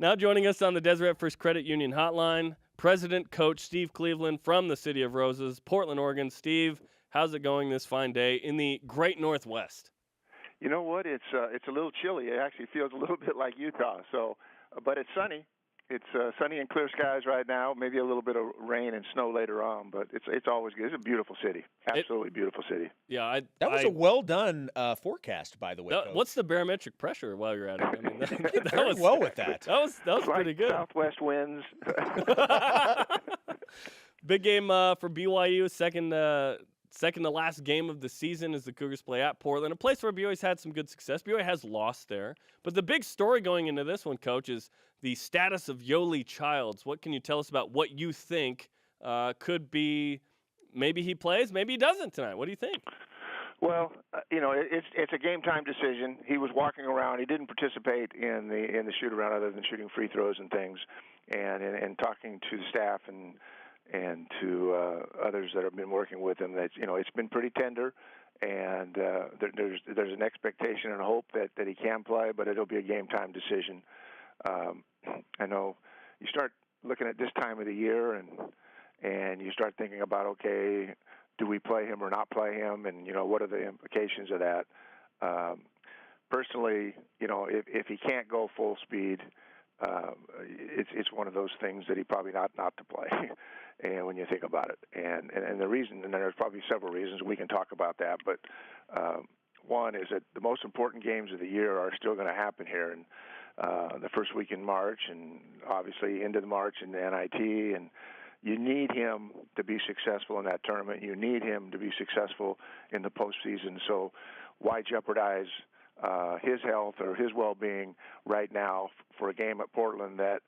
Now joining us on the Deseret First Credit Union hotline, President Coach Steve Cleveland from the City of Roses, Portland, Oregon. Steve, how's it going this fine day in the great Northwest? You know what? It's a little chilly. It actually feels a little bit like Utah. So, but it's sunny. It's sunny and clear skies right now. Maybe a little bit of rain and snow later on, but it's always good. It's a beautiful city. Absolutely beautiful city. Yeah, that was a well done forecast, by the way. What's the barometric pressure while you're at it? I mean, that was well with that. That was pretty good. Southwest winds. Big game for BYU. Second to last game of the season as the Cougars play at Portland, a place where BYU's had some good success. BYU has lost there. But the big story going into this one, Coach, is the status of Yoli Childs. What can you tell us about what you think could be, maybe he plays, maybe he doesn't tonight? What do you think? Well, it's a game time decision. He was walking around. He didn't participate in the shoot around other than shooting free throws and things, and talking to the staff and to others that have been working with him. That it's been pretty tender, and there's an expectation and hope that he can play, but it'll be a game time decision. I know you start looking at this time of the year, and you start thinking about, okay, do we play him or not play him, and what are the implications of that? Personally, if he can't go full speed, it's one of those things that he probably not to play. And when you think about it, and the reason, and there's probably several reasons, we can talk about that, but one is that the most important games of the year are still going to happen here, and the first week in March, and obviously into the March and the NIT, and you need him to be successful in that tournament. You need him to be successful in the postseason. So why jeopardize his health or his well-being right now for a game at Portland that,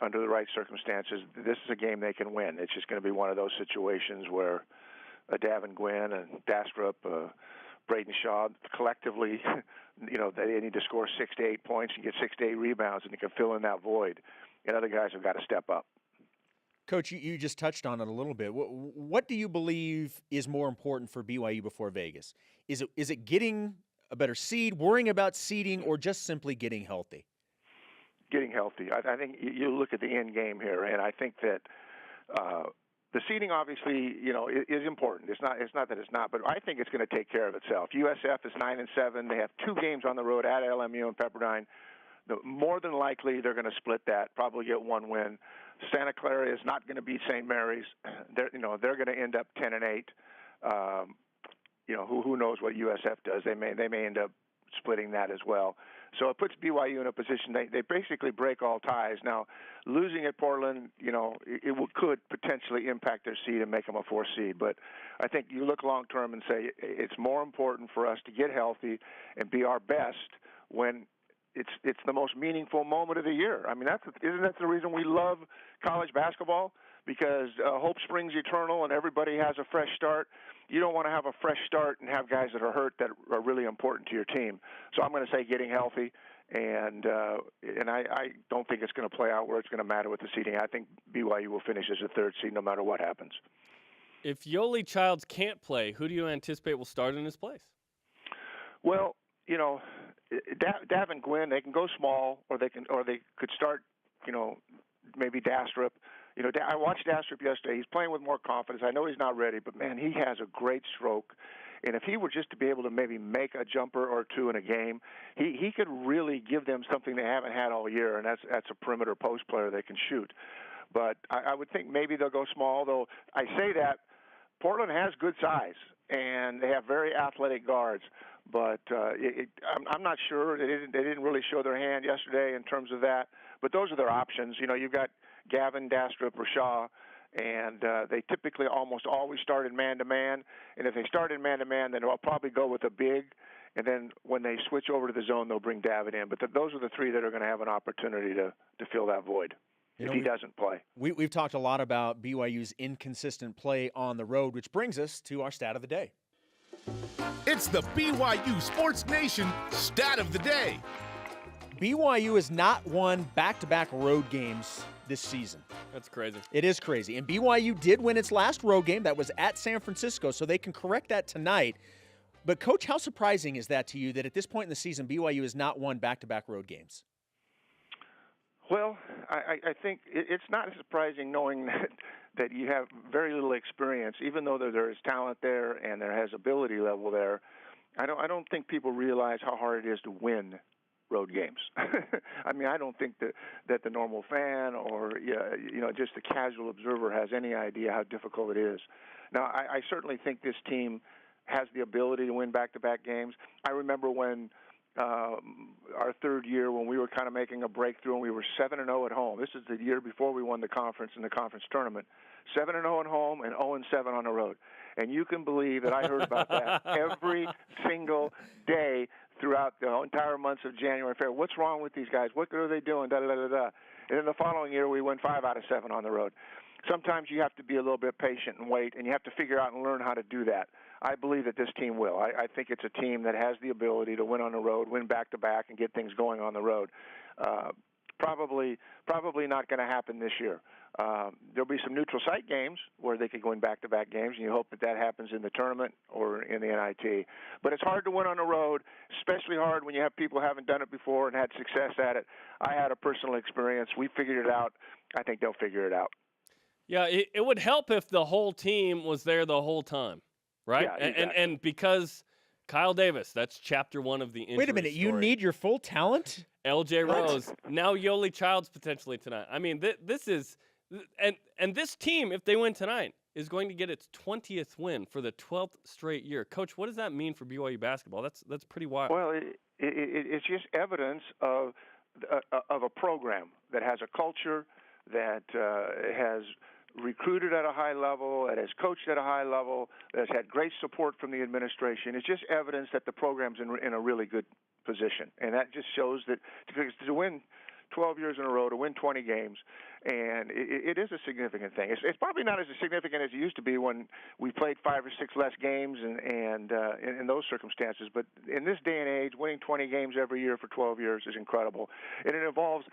under the right circumstances, this is a game they can win. It's just going to be one of those situations where Davin Gwynn and Dastrup, Braden Shaw, collectively, they need to score 6 to 8 points and get 6 to 8 rebounds, and they can fill in that void. And other guys have got to step up. Coach, you just touched on it a little bit. What do you believe is more important for BYU before Vegas? Is it getting a better seed, worrying about seeding, or just simply getting healthy? Getting healthy. I think you look at the end game here, and I think that the seeding obviously, is important. It's not that it's not, but I think it's going to take care of itself. USF is 9-7. They have 2 games on the road at LMU and Pepperdine. More than likely, they're going to split that. Probably get 1 win. Santa Clara is not going to beat St. Mary's. They're going to end up 10-8. Who knows what USF does? They may end up splitting that as well. So it puts BYU in a position they basically break all ties. Now, losing at Portland, it could potentially impact their seed and make them a 4th seed. But I think you look long term and say it's more important for us to get healthy and be our best when it's the most meaningful moment of the year. I mean, isn't that the reason we love college basketball? Because hope springs eternal and everybody has a fresh start. You don't want to have a fresh start and have guys that are hurt that are really important to your team. So I'm going to say getting healthy, and I don't think it's going to play out where it's going to matter with the seeding. I think BYU will finish as a 3rd seed no matter what happens. If Yoli Childs can't play, who do you anticipate will start in his place? Well, Davin Gwynn, they can go small, or they could start, maybe Dastrup. I watched Dastrup yesterday. He's playing with more confidence. I know he's not ready, but, man, he has a great stroke. And if he were just to be able to maybe make a jumper or 2 in a game, he could really give them something they haven't had all year, and that's a perimeter post player they can shoot. But I would think maybe they'll go small, though I say that Portland has good size, and they have very athletic guards. But I'm not sure. They didn't really show their hand yesterday in terms of that. But those are their options. You've got Gavin, Dastrup, or Shaw, and they typically almost always start in man-to-man. And if they start in man-to-man, then they'll probably go with a big. And then when they switch over to the zone, they'll bring David in. But those are the 3 that are going to have an opportunity to fill that void if he doesn't play. We've talked a lot about BYU's inconsistent play on the road, which brings us to our stat of the day. It's the BYU Sports Nation Stat of the Day. BYU has not won back-to-back road games this season. That's crazy. It is crazy. And BYU did win its last road game. That was at San Francisco, so they can correct that tonight. But, Coach, how surprising is that to you that at this point in the season, BYU has not won back-to-back road games? Well, I think it's not surprising knowing that you have very little experience, even though there is talent there and there has ability level there. I don't think people realize how hard it is to win road games. I mean, I don't think that the normal fan or just the casual observer has any idea how difficult it is. Now, I certainly think this team has the ability to win back-to-back games. I remember when our third year when we were kind of making a breakthrough and we were 7-0 at home. This is the year before we won the conference in the conference tournament. 7-0 at home and 0-7 on the road. And you can believe that I heard about that every single day throughout the entire months of January and February. What's wrong with these guys? What are they doing? Da, da, da, da. And then the following year we win 5 out of 7 on the road. Sometimes you have to be a little bit patient and wait, and you have to figure out and learn how to do that. I believe that this team will. I think it's a team that has the ability to win on the road, win back-to-back, and get things going on the road. Probably not going to happen this year. There'll be some neutral site games where they could go in back-to-back games, and you hope that happens in the tournament or in the NIT. But it's hard to win on the road, especially hard when you have people who haven't done it before and had success at it. I had a personal experience. We figured it out. I think they'll figure it out. Yeah, it would help if the whole team was there the whole time, right? Yeah, exactly. And because Kyle Davis, that's chapter 1 of the injury Wait a minute, story. you need your full talent? LJ Rose, now Yoli Childs potentially tonight. I mean, this is and this team, if they win tonight, is going to get its 20th win for the 12th straight year. Coach, what does that mean for BYU basketball? That's pretty wild. Well, it's just evidence of a program that has a culture, that has recruited at a high level, that has coached at a high level, that has had great support from the administration. It's just evidence that the program's in a really good position. And that just shows that to win 12 years in a row, to win 20 games, and it is a significant thing. It's probably not as significant as it used to be when we played 5 or 6 less games and in those circumstances. But in this day and age, winning 20 games every year for 12 years is incredible. And it involves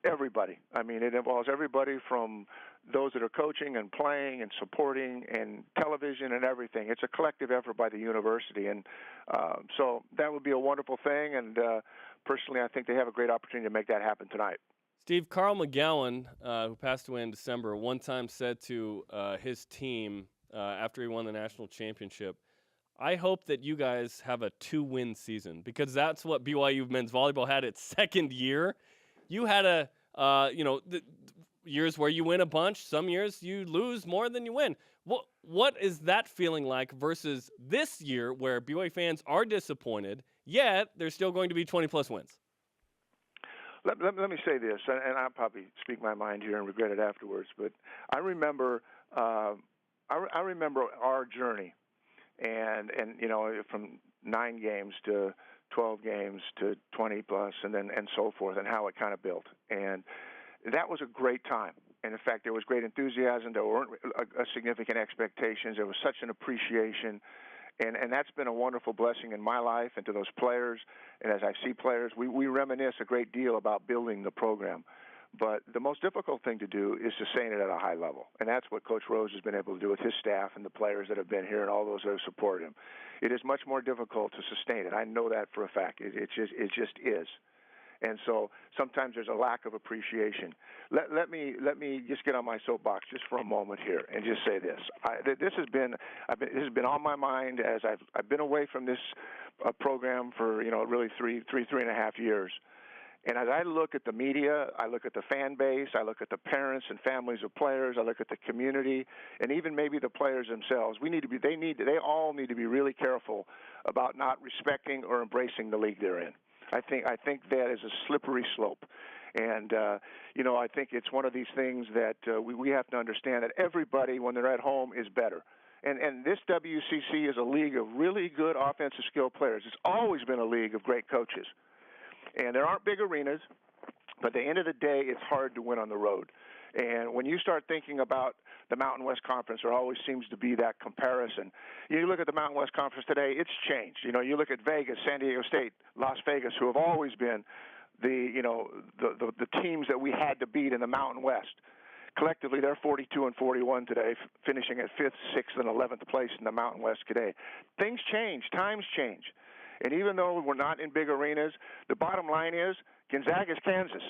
everybody. I mean, it involves everybody from those that are coaching and playing and supporting and television and everything. It's a collective effort by the university. And so that would be a wonderful thing. And personally, I think they have a great opportunity to make that happen tonight. Steve, Carl McGowan, who passed away in December, one time said to his team after he won the national championship, I hope that you guys have a 2-win season, because that's what BYU men's volleyball had its second year. You had years where you win a bunch. Some years you lose more than you win. What is that feeling like versus this year where BYU fans are disappointed, yet there's still going to be 20-plus wins? Let me say this, and I'll probably speak my mind here and regret it afterwards. But I remember our journey, and from 9 games to 12 games to 20 plus, and so forth, and how it kind of built. And that was a great time. And in fact, there was great enthusiasm. There weren't significant expectations. There was such an appreciation. And that's been a wonderful blessing in my life and to those players. And as I see players, we reminisce a great deal about building the program. But the most difficult thing to do is sustain it at a high level. And that's what Coach Rose has been able to do with his staff and the players that have been here and all those that have supported him. It is much more difficult to sustain it. I know that for a fact. It just is. And so sometimes there's a lack of appreciation. Let me just get on my soapbox just for a moment here and just say this. This has been on my mind as I've been away from this program for really three and a half years. And as I look at the media, I look at the fan base, I look at the parents and families of players, I look at the community, and even maybe the players themselves. They all need to be really careful about not respecting or embracing the league they're in. I think that is a slippery slope. And, I think it's one of these things that we have to understand that everybody, when they're at home, is better. And this WCC is a league of really good offensive skill players. It's always been a league of great coaches. And there aren't big arenas, but at the end of the day, it's hard to win on the road. And when you start thinking about the Mountain West Conference, there always seems to be that comparison. You look at the Mountain West Conference today, it's changed. You look at Vegas, San Diego State, Las Vegas, who have always been the teams that we had to beat in the Mountain West. Collectively, they're 42-41 today, finishing at 5th, 6th, and 11th place in the Mountain West today. Things change. Times change. And even though we're not in big arenas, the bottom line is Gonzaga's Kansas.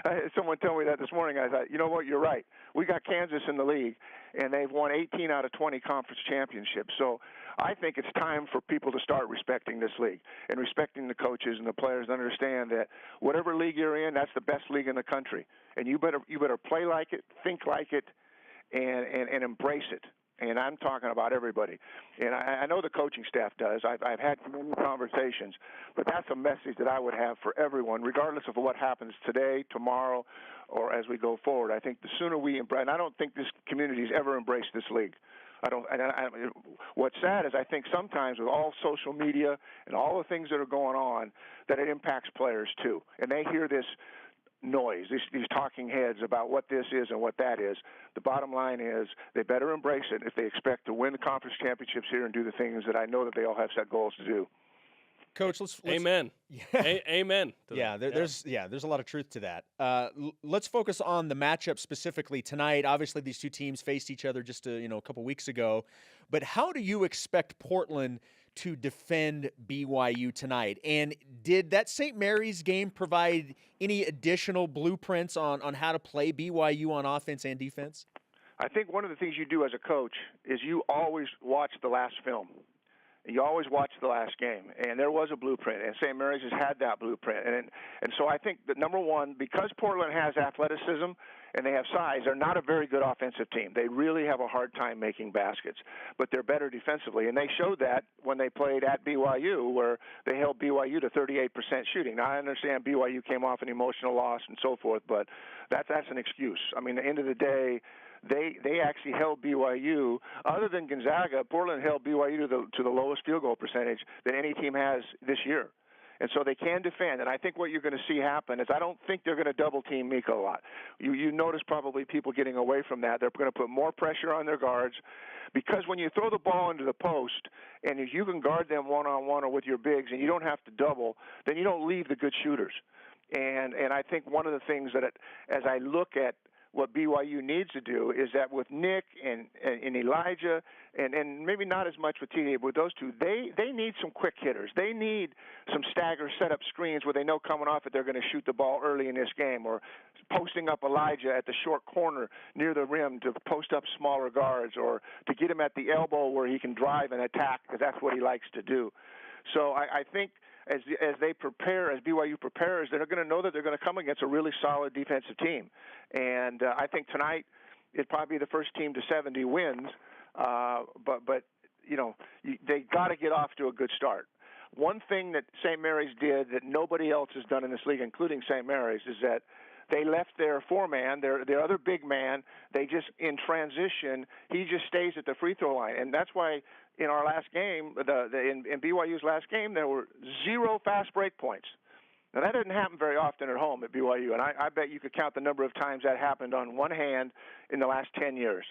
I had someone tell me that this morning. I thought, you know what, you're right. We got Kansas in the league, and they've won 18 out of 20 conference championships. So I think it's time for people to start respecting this league and respecting the coaches and the players, and understand that whatever league you're in, that's the best league in the country. And you better play like it, think like it, and embrace it. And I'm talking about everybody. And I know the coaching staff does. I've had many conversations, but that's a message that I would have for everyone, regardless of what happens today, tomorrow, or as we go forward. I think the sooner we embrace, and I don't think this community's ever embraced this league. What's sad is I think sometimes with all social media and all the things that are going on, that it impacts players too. And they hear this noise, these talking heads about what this is and what that is. The bottom line is they better embrace it if they expect to win the conference championships here and do the things that I know that they all have set goals to do. Coach, let's amen. Yeah. Amen. There's a lot of truth to that. Let's focus on the matchup specifically tonight. Obviously, these two teams faced each other just a couple weeks ago. But how do you expect Portland to defend BYU tonight? And did that St. Mary's game provide any additional blueprints on how to play BYU on offense and defense? I think one of the things you do as a coach is you always watch the last film. You always watch the last game, and there was a blueprint, and St. Mary's has had that blueprint. And so I think that, number one, because Portland has athleticism and they have size, they're not a very good offensive team. They really have a hard time making baskets, but they're better defensively. And they showed that when they played at BYU, where they held BYU to 38% shooting. Now, I understand BYU came off an emotional loss and so forth, but that's an excuse. I mean, at the end of the day, they actually held BYU. Other than Gonzaga, Portland held BYU to the lowest field goal percentage that any team has this year. And so they can defend. And I think what you're going to see happen is I don't think they're going to double-team Mika a lot. You notice probably people getting away from that. They're going to put more pressure on their guards, because when you throw the ball into the post and if you can guard them one-on-one or with your bigs and you don't have to double, then you don't leave the good shooters. And I think one of the things that as I look at what BYU needs to do is that with Nick and Elijah, and maybe not as much with TJ, but with those two, they need some quick hitters. They need some stagger setup screens where they know coming off it they're going to shoot the ball early in this game, or posting up Elijah at the short corner near the rim to post up smaller guards, or to get him at the elbow where he can drive and attack, because that's what he likes to do. So I think as they prepare, as BYU prepares, they're going to know that they're going to come against a really solid defensive team. And I think tonight it'd probably be the first team to 70 wins. But they got to get off to a good start. One thing that St. Mary's did that nobody else has done in this league, including St. Mary's, is that they left their four-man, their other big man, they just, in transition, he just stays at the free throw line. And that's why in our last game, in BYU's last game, there were 0 fast break points. Now, that doesn't happen very often at home at BYU, and I bet you could count the number of times that happened on one hand in the last 10 years.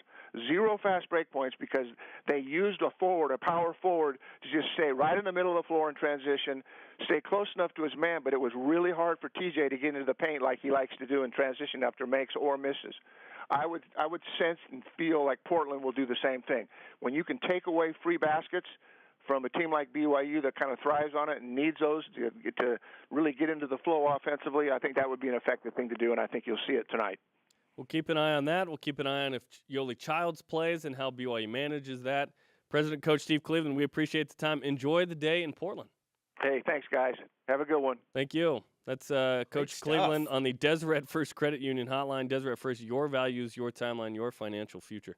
0 fast break points, because they used a power forward, to just stay right in the middle of the floor in transition, stay close enough to his man, but it was really hard for TJ to get into the paint like he likes to do in transition after makes or misses. I would sense and feel like Portland will do the same thing. When you can take away free baskets from a team like BYU that kind of thrives on it and needs those to really get into the flow offensively, I think that would be an effective thing to do, and I think you'll see it tonight. We'll keep an eye on that. We'll keep an eye on if Yoli Childs plays and how BYU manages that. President Coach Steve Cleveland, we appreciate the time. Enjoy the day in Portland. Hey, thanks, guys. Have a good one. Thank you. That's Coach Cleveland on the Deseret First Credit Union Hotline. Deseret First, your values, your timeline, your financial future.